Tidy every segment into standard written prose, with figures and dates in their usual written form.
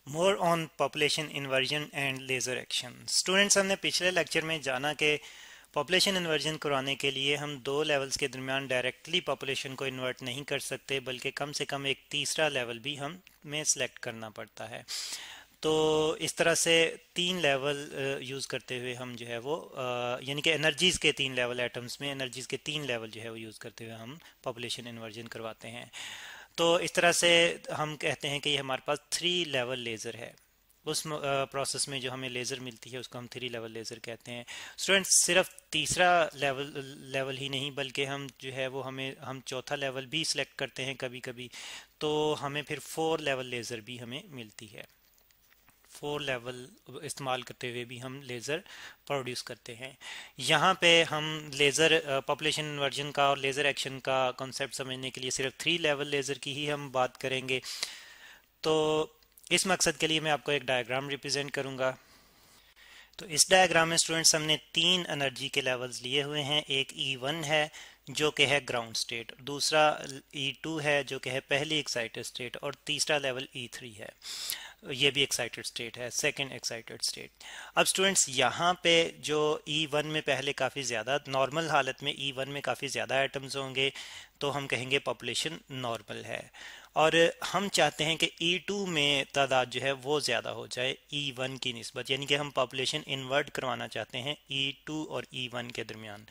More on population inversion and laser action. Students, हमने पिछले lecture में जाना कि पॉपुलेशन इन्वर्जन करवाने के लिए हम दो लेवल्स के दरमियान डायरेक्टली पॉपुलेशन को इन्वर्ट नहीं कर सकते, बल्कि कम से कम एक तीसरा लेवल भी हमें सेलेक्ट करना पड़ता है। तो इस तरह से तीन लेवल यूज़ करते हुए हम जो है वो यानी कि एनर्जीज़ के तीन लेवल, एटम्स में एनर्जीज़ के तीन लेवल जो है वो यूज़ करते हुए हम पॉपुलेशन इन्वर्जन करवाते हैं। तो इस तरह से हम कहते हैं कि ये हमारे पास थ्री लेवल लेज़र है। उस प्रोसेस में जो हमें लेज़र मिलती है उसको हम थ्री लेवल लेज़र कहते हैं। स्टूडेंट्स, सिर्फ तीसरा लेवल ही नहीं, बल्कि हम जो है वो हम चौथा लेवल भी सिलेक्ट करते हैं कभी कभी। तो हमें फिर फोर लेवल लेज़र भी हमें मिलती है। फोर लेवल इस्तेमाल करते हुए भी हम लेज़र प्रोड्यूस करते हैं। यहाँ पे हम लेज़र पॉपुलेशन इन्वर्जन का और लेज़र एक्शन का कॉन्सेप्ट समझने के लिए सिर्फ थ्री लेवल लेज़र की ही हम बात करेंगे। तो इस मकसद के लिए मैं आपको एक डायग्राम रिप्रेजेंट करूँगा। तो इस डायग्राम में स्टूडेंट्स हमने तीन एनर्जी के लेवल्स लिए हुए हैं। एक E1 है जो कि है ग्राउंड स्टेट, दूसरा E2 है जो कि है पहली एक्साइटेड स्टेट, और तीसरा लेवल E3 है, ये भी एक्साइटेड स्टेट है, सेकंड एक्साइटेड स्टेट। अब स्टूडेंट्स, यहाँ पे जो E1 में पहले काफ़ी ज़्यादा, नॉर्मल हालत में E1 में काफ़ी ज़्यादा एटम्स होंगे, तो हम कहेंगे पॉपुलेशन नॉर्मल है। और हम चाहते हैं कि E2 में तादाद जो है वो ज़्यादा हो जाए E1 की निस्बत, यानी कि हम पॉपुलेशन इन्वर्ट करवाना चाहते हैं E2 और E1 के दरमियान।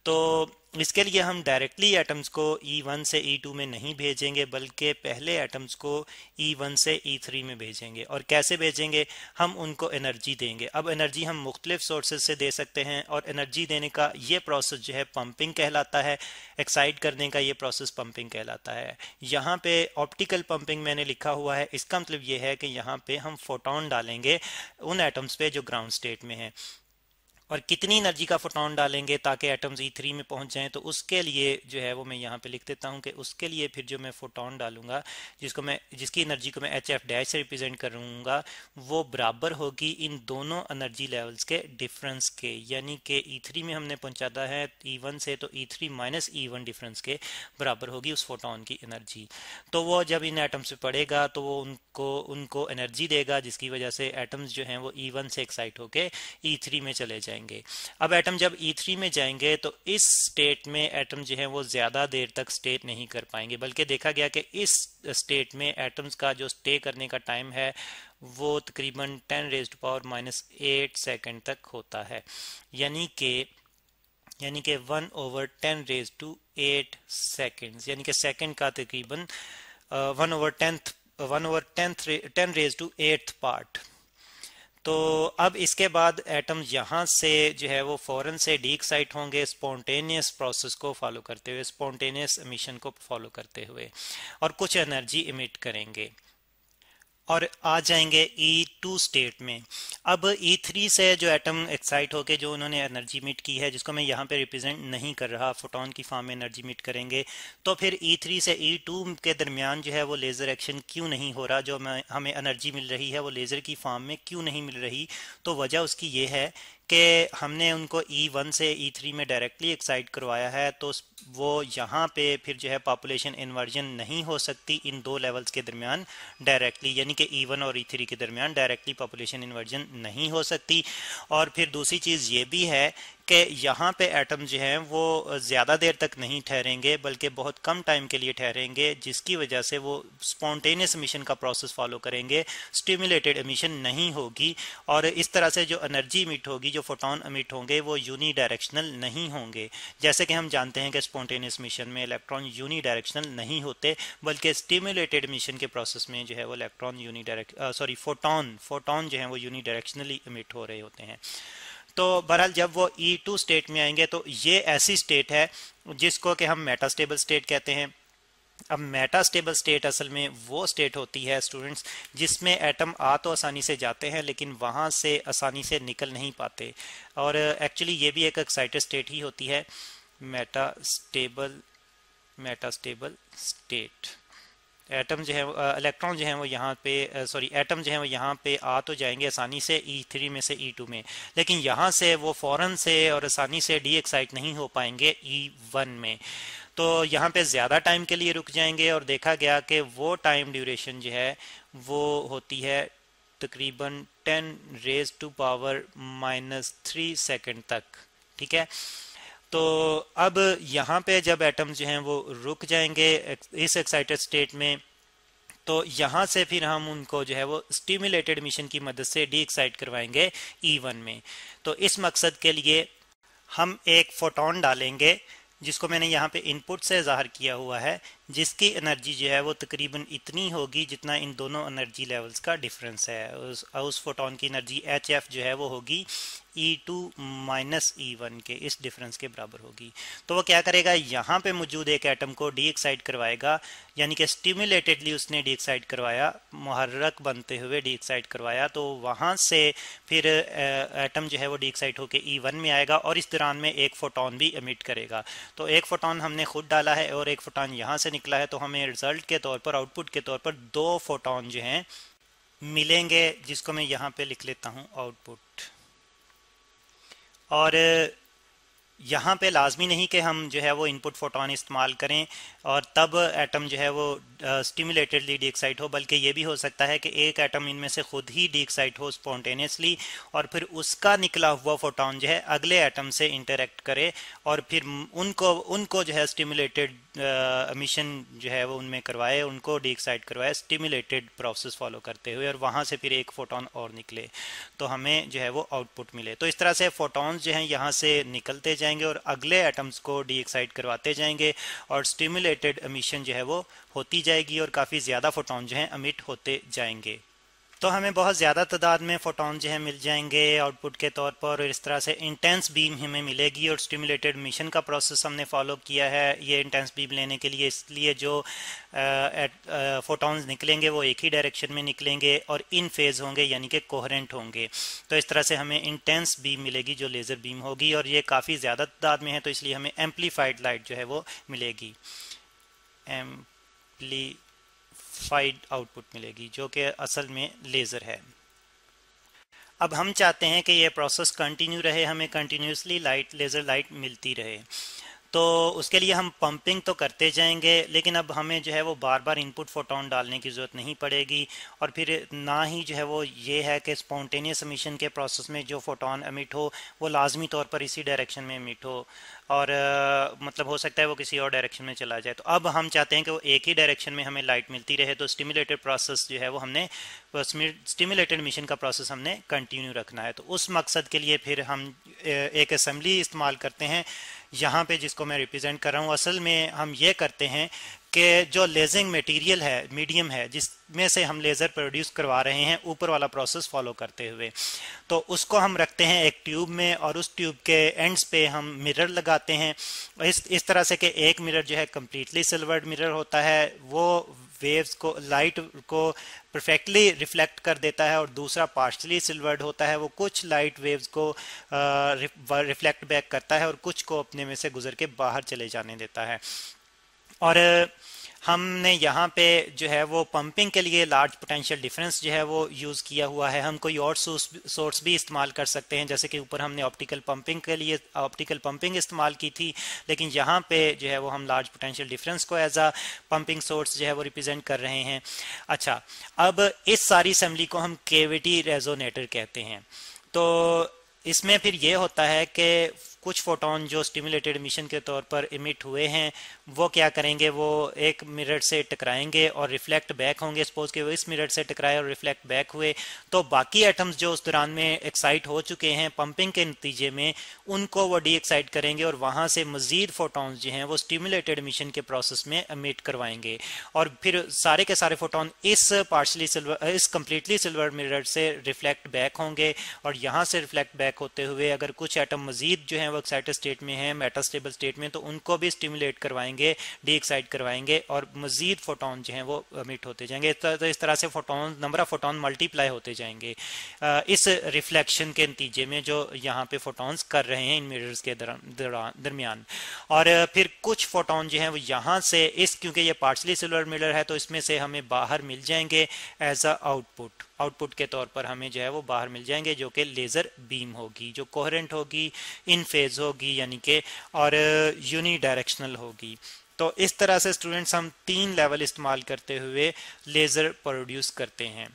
तो इसके लिए हम डायरेक्टली एटम्स को E1 से E2 में नहीं भेजेंगे, बल्कि पहले एटम्स को E1 से E3 में भेजेंगे। और कैसे भेजेंगे? हम उनको एनर्जी देंगे। अब एनर्जी हम मुख्तलिफ सोर्सेज से दे सकते हैं, और एनर्जी देने का ये प्रोसेस जो है पंपिंग कहलाता है। एक्साइट करने का ये प्रोसेस पंपिंग कहलाता है। यहाँ पे ऑप्टिकल पंपिंग मैंने लिखा हुआ है। इसका मतलब ये है कि यहाँ पे हम फोटोन डालेंगे उन एटम्स पे जो ग्राउंड स्टेट में है। और कितनी एनर्जी का फोटोन डालेंगे ताकि एटम्स E3 में पहुंच जाएं, तो उसके लिए जो है वो मैं यहाँ पे लिख देता हूँ कि उसके लिए फिर जो मैं फोटोन डालूंगा, जिसकी एनर्जी को मैं HF डैश से रिप्रेजेंट करूँगा, वो बराबर होगी इन दोनों एनर्जी लेवल्स के डिफरेंस के। यानी कि E3 में हमने पहुंचाता है E1 से, तो E3 माइनस E1 डिफरेंस के बराबर होगी उस फोटोन की एनर्जी। तो वो जब इन एटम्स पे पड़ेगा तो वो उनको एनर्जी देगा, जिसकी वजह से एटम्स जो हैं वो E1 से एक्साइट होके E3 में चले जाएंगे। अब एटम जब E3 में जाएंगे तो इस स्टेट में एटम जो है वो ज़्यादा देर तक स्टे नहीं कर पाएंगे, बल्कि देखा गया कि इस स्टेट में एटम्स का जो स्टे करने का टाइम है वो तकरीबन 10⁻⁻8 सेकंड तक होता है। यानी कि 1/10⁻8 सेकंड्स, यानी कि सेकंड का तकरीबन 1/10 पार्ट। तो अब इसके बाद एटम यहाँ से जो है वो फ़ौरन से डी एक्साइट होंगे, स्पॉन्टेनियस प्रोसेस को फॉलो करते हुए, स्पॉन्टेनियस एमिशन को फॉलो करते हुए, और कुछ एनर्जी इमिट करेंगे और आ जाएंगे E2 स्टेट में। अब E3 से जो एटम एक्साइट होके जो उन्होंने एनर्जी मिट की है, जिसको मैं यहाँ पे रिप्रेजेंट नहीं कर रहा, फोटोन की फॉर्म में एनर्जी मिट करेंगे, तो फिर E3 से E2 के दरमियान जो है वो लेज़र एक्शन क्यों नहीं हो रहा? जो हमें एनर्जी मिल रही है वो लेज़र की फॉर्म में क्यों नहीं मिल रही? तो वजह उसकी ये है कि हमने उनको E1 से E3 में डायरेक्टली एक्साइट करवाया है, तो वो यहाँ पे फिर जो है पॉपुलेशन इन्वर्जन नहीं हो सकती इन दो लेवल्स के दरमियान डायरेक्टली, यानी कि E1 और E3 के दरमियान डायरेक्टली पॉपुलेशन इन्वर्जन नहीं हो सकती। और फिर दूसरी चीज़ ये भी है कि यहाँ पे एटम जो हैं वो ज़्यादा देर तक नहीं ठहरेंगे, बल्कि बहुत कम टाइम के लिए ठहरेंगे, जिसकी वजह से वो स्पॉन्टेनियस एमिशन का प्रोसेस फॉलो करेंगे, स्टिमुलेटेड एमिशन नहीं होगी। और इस तरह से जो एनर्जी इमिट होगी, जो फोटोन इमिट होंगे, वो यूनी डायरेक्शनल नहीं होंगे। जैसे कि हम जानते हैं कि स्पॉन्टेनियस एमिशन में इलेक्ट्रॉन यूनी डायरेक्शनल नहीं होते, बल्कि स्टिमुलेटेड एमिशन के प्रोसेस में जो है वो इलेक्ट्रॉन फोटोन जो है वो यूनी डायरेक्शनली इमिट हो रहे होते हैं। तो बहरहाल जब वो E2 स्टेट में आएंगे तो ये ऐसी स्टेट है जिसको कि हम मेटास्टेबल स्टेट कहते हैं। अब मेटास्टेबल स्टेट असल में वो स्टेट होती है स्टूडेंट्स जिसमें एटम आ तो आसानी से जाते हैं, लेकिन वहाँ से आसानी से निकल नहीं पाते। और एक्चुअली ये भी एक एक्साइटेड स्टेट ही होती है, मेटास्टेबल स्टेट। एटम जो है इलेक्ट्रॉन जो है वो यहाँ पे एटम जो है वो यहाँ पे आ तो जाएंगे आसानी से E3 में से E2 में, लेकिन यहाँ से वो फौरन से और आसानी से डी एक्साइट नहीं हो पाएंगे E1 में। तो यहाँ पे ज़्यादा टाइम के लिए रुक जाएंगे, और देखा गया कि वो टाइम ड्यूरेशन जो है वो होती है तकरीबन 10 रेज टू पावर -3 सेकंड तक। ठीक है, तो अब यहाँ पे जब एटम जो हैं वो रुक जाएंगे इस एक्साइटेड स्टेट में, तो यहाँ से फिर हम उनको जो है वो स्टिमुलेटेड मिशन की मदद से डी एक्साइट करवाएंगे E1 में। तो इस मकसद के लिए हम एक फोटोन डालेंगे जिसको मैंने यहाँ पे इनपुट से ज़ाहिर किया हुआ है, जिसकी एनर्जी जो है वो तकरीबन इतनी होगी जितना इन दोनों एनर्जी लेवल्स का डिफरेंस है। उस फोटोन की एनर्जी HF जो है वो होगी E2 माइनस E1 के इस डिफरेंस के बराबर होगी। तो वो क्या करेगा, यहाँ पे मौजूद एक एटम को डी एक्साइट करवाएगा, यानी कि स्टिमुलेटेडली उसने डी एक्साइट करवाया, मुहर्रक बनते हुए डी एक्साइट करवाया। तो वहाँ से फिर एटम जो है वो डी एक्साइट होकर E1 में आएगा और इस दौरान में एक फोटोन भी एमिट करेगा। तो एक फोटोन हमने खुद डाला है और एक फोटोन यहाँ से निकला है, तो हमें रिजल्ट के तौर पर, आउटपुट के तौर पर 2 फोटोन जो हैं मिलेंगे, जिसको मैं यहाँ पे लिख लेता हूँ आउटपुट। और यहाँ पे लाजमी नहीं कि हम जो है वो इनपुट फोटोन इस्तेमाल करें और तब एटम जो है वो स्टिमुलेटेडली डी एक्साइट हो, बल्कि ये भी हो सकता है कि एक एटम इनमें से खुद ही डी एक्साइट हो स्पॉन्टेनियसली और फिर उसका निकला हुआ फोटोन जो है अगले एटम से इंटरेक्ट करे और फिर उनको जो है स्टिमुलेटेड एमिशन जो है वो उनमें करवाए, उनको डी एक्साइट करवाए स्टिमुलेटेड प्रोसेस फॉलो करते हुए, और वहाँ से फिर एक फोटोन और निकले तो हमें जो है वो आउटपुट मिले। तो इस तरह से फोटोन्स जो हैं यहाँ से निकलते जाएंगे और अगले एटम्स को डी एक्साइट करवाते जाएंगे और स्टिमुलेटेड एमिशन जो है वो होती जाएगी और काफ़ी ज़्यादा फोटोन जो हैं एमिट होते जाएंगे। तो हमें बहुत ज़्यादा तादाद में फोटोन जो है मिल जाएंगे आउटपुट के तौर पर, और इस तरह से इंटेंस बीम हमें मिलेगी। और स्टिमुलेटेड मिशन का प्रोसेस हमने फॉलो किया है ये इंटेंस बीम लेने के लिए, इसलिए जो फोटोन्स निकलेंगे वो एक ही डायरेक्शन में निकलेंगे और इन फेज़ होंगे, यानी कि कोहेरेंट होंगे। तो इस तरह से हमें इंटेंस बीम मिलेगी जो लेज़र बीम होगी, और ये काफ़ी ज़्यादा तादाद में है तो इसलिए हमें एम्पलीफाइड लाइट जो है वो मिलेगी, एम्पलीफाइड आउटपुट मिलेगी, जो कि असल में लेज़र है। अब हम चाहते हैं कि ये प्रोसेस कंटिन्यू रहे, हमें कंटिन्यूसली लाइट, लेज़र लाइट मिलती रहे। तो उसके लिए हम पंपिंग तो करते जाएंगे, लेकिन अब हमें जो है वो बार बार इनपुट फोटोन डालने की ज़रूरत नहीं पड़ेगी, और फिर ना ही जो है वो ये है कि स्पॉन्टेनियस एमिशन के प्रोसेस में जो फोटोन एमिट हो वो लाजमी तौर पर इसी डायरेक्शन में एमिट हो, और मतलब हो सकता है वो किसी और डायरेक्शन में चला जाए। तो अब हम चाहते हैं कि वो एक ही डायरेक्शन में हमें लाइट मिलती रहे, तो स्टिमुलेटेड प्रोसेस जो है वो हमने, स्टिमुलेटेड मिशन का प्रोसेस हमने कंटिन्यू रखना है। तो उस मकसद के लिए फिर हम एक असेंबली इस्तेमाल करते हैं यहाँ पे, जिसको मैं रिप्रेजेंट कर रहा हूँ। असल में हम ये करते हैं कि जो लेजिंग मटेरियल है, मीडियम है, जिसमें से हम लेज़र प्रोड्यूस करवा रहे हैं ऊपर वाला प्रोसेस फॉलो करते हुए, तो उसको हम रखते हैं एक ट्यूब में, और उस ट्यूब के एंड्स पे हम मिरर लगाते हैं इस तरह से कि एक मिरर जो है कम्प्लीटली सिल्वर्ड मिरर होता है, वो वेव्स को, लाइट को परफेक्टली रिफ्लेक्ट कर देता है, और दूसरा पार्शली सिल्वर्ड होता है, वो कुछ लाइट वेव्स को रिफ्लेक्ट बैक करता है और कुछ को अपने में से गुजर के बाहर चले जाने देता है। और हमने यहाँ पे जो है वो पंपिंग के लिए लार्ज पोटेंशियल डिफरेंस जो है वो यूज़ किया हुआ है। हम कोई और सोर्स भी इस्तेमाल कर सकते हैं, जैसे कि ऊपर हमने ऑप्टिकल पंपिंग के लिए ऑप्टिकल पंपिंग इस्तेमाल की थी, लेकिन यहाँ पे जो है वो हम लार्ज पोटेंशियल डिफरेंस को एज आ पंपिंग सोर्स जो है वो रिप्रेजेंट कर रहे हैं। अच्छा, अब इस सारी असेंबली को हम केविटी रेजोनेटर कहते हैं। तो इसमें फिर ये होता है कि कुछ फोटोन जो स्टिमुलेटेड एमिशन के तौर पर इमिट हुए हैं वो क्या करेंगे, वो एक मिरर से टकराएंगे और रिफ्लेक्ट बैक होंगे। सपोज कि वो इस मिरर से टकराए और रिफ्लेक्ट बैक हुए, तो बाकी एटम्स जो उस दौरान में एक्साइट हो चुके हैं पंपिंग के नतीजे में, उनको वो डी एक्साइट करेंगे और वहाँ से मजीद फोटोन्स जो हैं वो स्टिमुलेटेड एमिशन के प्रोसेस में एमिट करवाएंगे, और फिर सारे के सारे फोटोन इस पार्शली सिल्वर, इस कम्प्लीटली सिल्वर मिरर से रिफ्लेक्ट बैक होंगे, और यहाँ से रिफ्लेक्ट बैक होते हुए अगर कुछ एटम मजीद जो है वो एक्साइटेड स्टेट में है, मेटास्टेबल स्टेट में, तो उनको भी स्टिमुलेट करवाएंगे, डी एक्साइट करवाएंगे, और मजीद फोटोन जो हैं वो एमिट होते जाएंगे। तो इस तरह से photon, number of photon multiply होते जाएंगे इस रिफ्लेक्शन के नतीजे में जो यहाँ पे फोटोन्स कर रहे हैं इन मिरर्स के दरमियान। और फिर कुछ फोटोन जो हैं वो यहाँ से इस, क्योंकि ये पार्शली सिल्वर मिरर है तो इसमें से हमें बाहर मिल जाएंगे एज अ आउटपुट के तौर पर हमें जो है वो बाहर मिल जाएंगे, जो कि लेज़र बीम होगी, जो कोहेरेंट होगी, इन फेज होगी यानी कि, और यूनी डायरेक्शनल होगी। तो इस तरह से स्टूडेंट्स हम 3 लेवल इस्तेमाल करते हुए लेज़र प्रोड्यूस करते हैं।